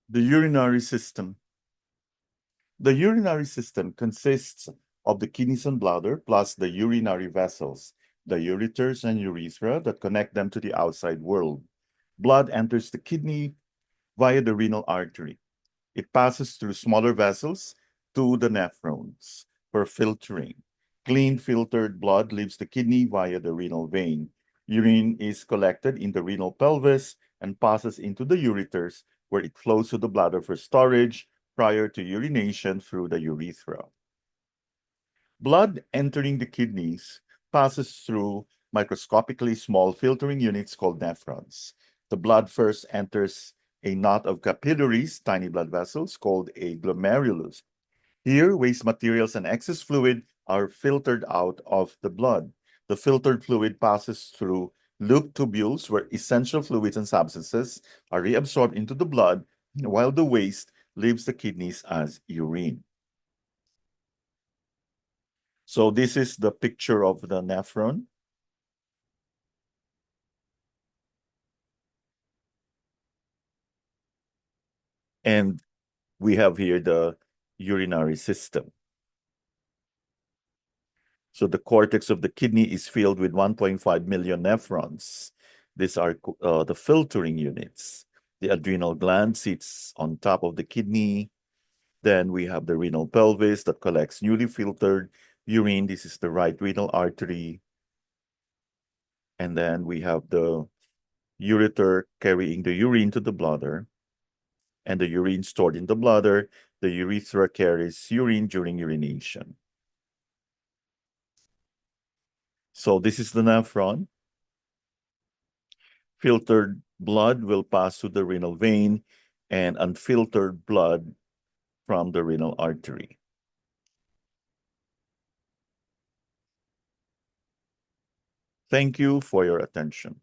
The urinary system. The urinary system consists of the kidneys and bladder plus the urinary vessels, the ureters and urethra that connect them to the outside world. Blood enters the kidney via the renal artery. It passes through smaller vessels to the nephrons for filtering. Clean filtered blood leaves the kidney via the renal vein. Urine is collected in the renal pelvis and passes into the ureters, where it flows to the bladder for storage prior to urination through the urethra. Blood entering the kidneys passes through microscopically small filtering units called nephrons. The blood first enters a knot of capillaries, tiny blood vessels, called a glomerulus. Here, waste materials and excess fluid are filtered out of the blood. The filtered fluid passes through loop tubules where essential fluids and substances are reabsorbed into the blood, while the waste leaves the kidneys as urine. So this is the picture of the nephron. And we have here the urinary system. So the cortex of the kidney is filled with 1.5 million nephrons. These are the filtering units. The adrenal gland sits on top of the kidney. Then we have the renal pelvis that collects newly filtered urine. This is the right renal artery. And then we have the ureter carrying the urine to the bladder, and the urine stored in the bladder. The urethra carries urine during urination. So this is the nephron. Filtered blood will pass through the renal vein and unfiltered blood from the renal artery. Thank you for your attention.